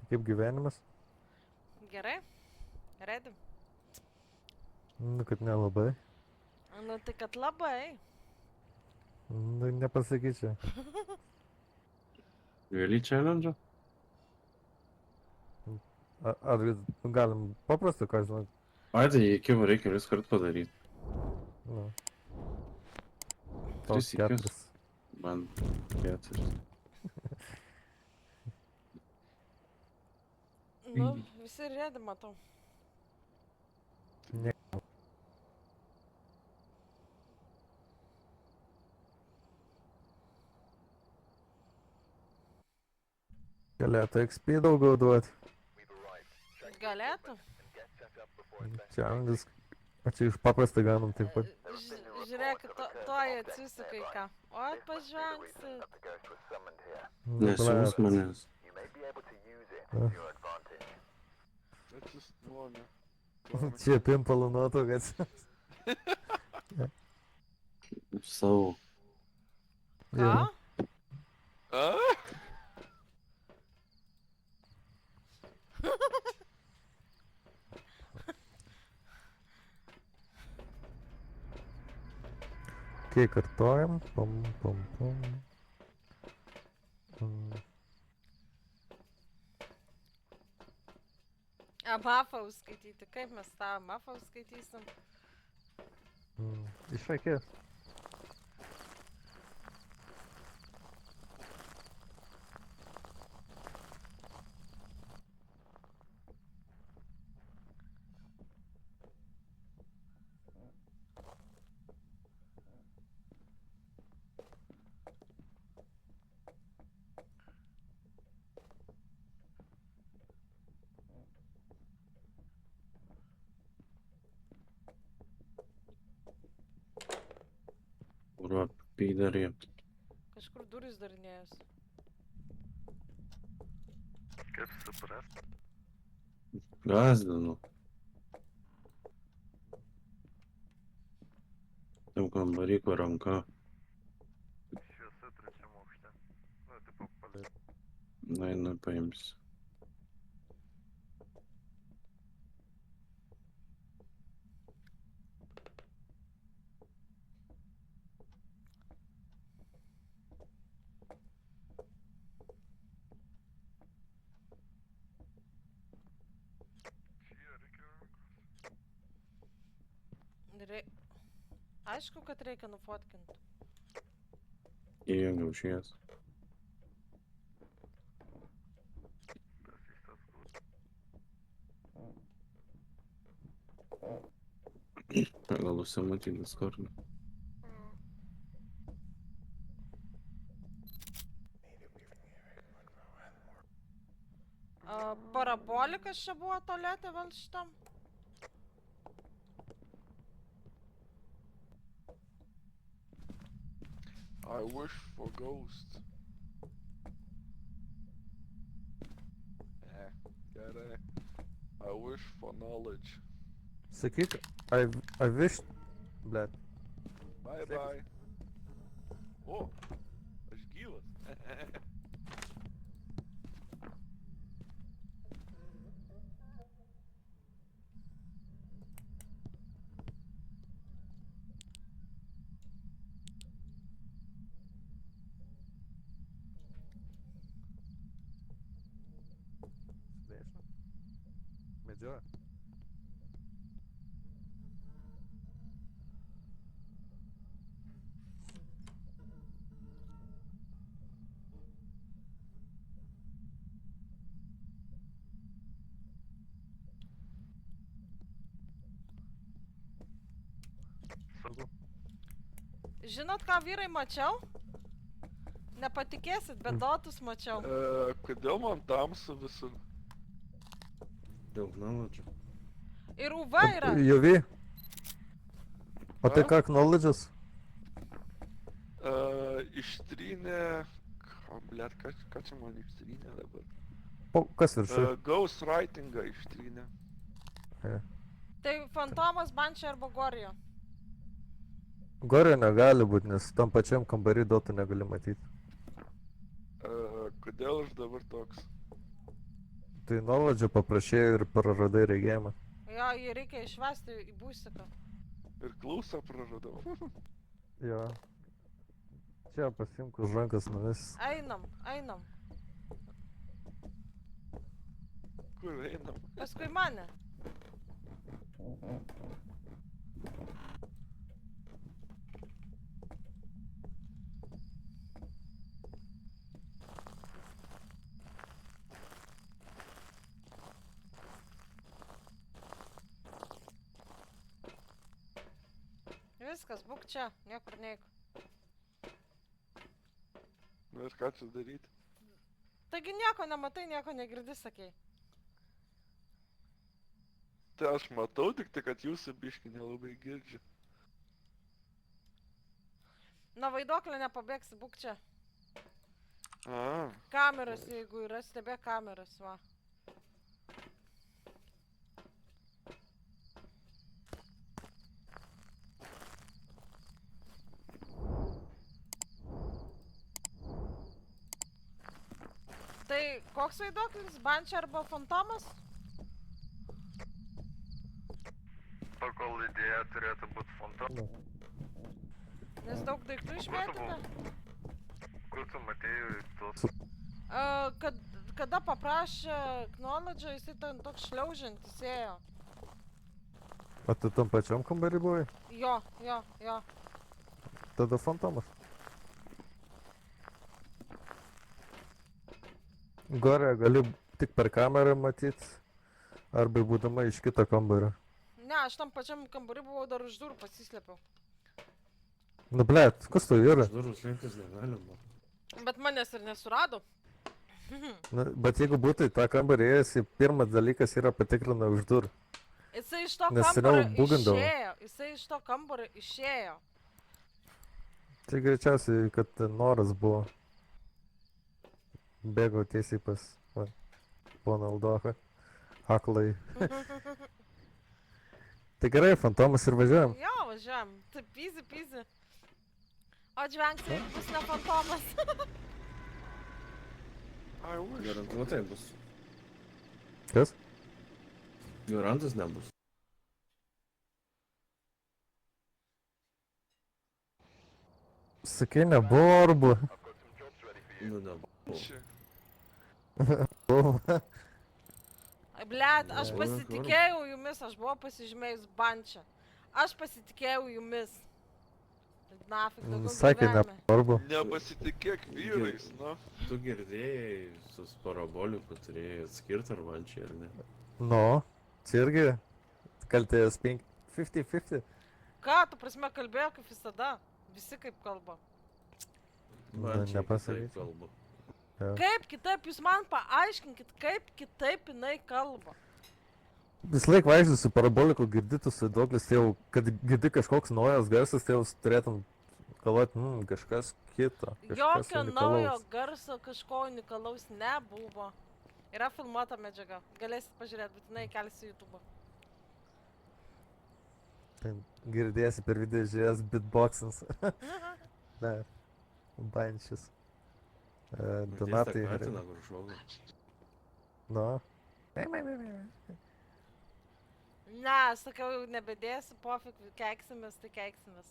Kaip gyvenimas? Gerai? Ready? Nu, kad nelabai. Nu tai kad labai. Nu, nepasakyčiau. Gali challenge? Ar galim paprastą, ką žinot? Ai, tai iki reikia vis kart padaryti. Nu, 3 tos sykius. 4. Man 4. Nu, visi ready matau. Ne. Galėtų XP daugiau duoti. Galėtų. Challenges. O čia iš paprastą gaunam taip pat. Žiūrėk, tuoj atsisuka į ką. O, pažvengsit. Nu, Nesiūs manęs. Atsisnuomi. Čia pimpalų nuotraukas. Savo. Ką? A? Kiek kartojam? Pam, pam, pam. Mafą užskaityti. Kaip mes tą mafą užskaitysim? Iš akės. Urva, peidarė. Kažkur durys darinėjus. Kaip suprast? Gazdinu. Tam kambaryko ranka. Šviesa trečiam aukšte. Nu, tipo, palė. Na, eina paimsi. Čia reikia rankos. Aišku, kad reikia nufotkint. Įjungiau šies. Tas įstas būt. Gal užsimatyti Discord'ą. Parabolikas čia buvo tualete vėl šitam. I wish for ghost. Gerai. I wish for knowledge. Sakyk, I wish... Blet. Bye bye. O, aš gyvas. Sveišą. Medžioja. Saugu. Žinot, ką vyrai mačiau? Nepatikėsit, bet dotus mačiau. Kodėl man tamsu visur? Daug knowledge. Ir UV yra. Juvi. O tai A? ką, knowledge'as? Ištrynė... Blet, ką čia man ištrynė dabar? O, kas viršui? Ghost writingą ištrynė. Tai fantomas, bančia arba gorijo. Gorio negali būti, nes tam pačiam kambarį dotų negali matyti. Kodėl aš dabar toks? Tai nuoladžio paprašėjai ir praradai regėjimą. Jo, jį reikia išvesti į būsiką. Ir klausą praradau. Jo. Čia pasimk už rankas nuvis. Einam, einam. Kur einam? Paskui mane. Viskas, būk čia, niekur neik. Nu ir ką čia daryti? Taigi nieko nematai, nieko negirdi, sakei. Tai aš matau tik tai, kad jūsų biški nelabai girdžiu. Na vaiduoklė nepabėgsi, būk čia. A, Kameras, jeigu yra, stebėk kameras, va. Tai koks vaiduoklis? Bančia arba fantomas? Pagal idėją turėtų būti fantomas. Nes daug daiktų išmėtėte. Kur tu matėjai tos... Kada paprašė Knowledge'o, jisai ten toks šliaužiantis ėjo. O tu tam pačiam kambarį buvai? Jo. Tada fantomas. Gore gali tik per kamerą matyt, arba būdama iš kito kambario. Ne, aš tam pačiam kambarį buvau, dar už durų pasislėpiau. Nu blet, kas tai yra? Už durų slėptis negalima. Bet manęs ir nesurado. Nu, bet jeigu būtų į tą kambarį ėjęs, pirmas dalykas yra patikrina už durų. Jisai iš to Nes kambario seniau bugindavo. išėjo. Jisai iš to kambario išėjo. Tai greičiausiai, kad noras buvo. Bėgau tiesiai pas poną Aldochą. Aklai. Tai gerai, fantomas ir važiuojam. Jo, važiuojam. Taip, easy. O žvengsi, jeigu bus ne fantomas. ai, už. Garantuotai bus. Kas? Garantas nebus. Sakai, nebuvo orbu. Nu, nebuvo. Čia. Buvo. Blet, aš Jo, pasitikėjau jumis, aš buvau pasižymėjus bančią. Aš pasitikėjau jumis. Nafik, daugiau Sakė, gyvenime. neorbu. Nepasitikėk vyrais, nu. Tu girdėjai, su paraboliku turėjai atskirti ar man čia, ar ne? Nu, čia irgi kaltės 50-50. Ką, tu prasme kalbėjo kaip visada? Visi kaip kalba. Man čia nepasakyčiau. kitaip kalba. Kaip kitaip, jūs man paaiškinkit, kaip kitaip jinai kalba. Vis laik vaikštai su paraboliku, girdi tu su dauglis, tai jau, kad girdi kažkoks naujas garsas, tai jau turėtum galvoti, kažkas kito. Jokio naujo garso kažko unikalaus nebuvo. Yra filmuota medžiaga, galėsit pažiūrėti, būtinai kelsi į YouTube. Girdėsi per video žiūrės beatboxins. Ne, banšis. Donatai. Katiną, kur šoka. Nu. Ne, sakiau, jau nebedėsiu, pofik, keiksimės, tai keiksimės.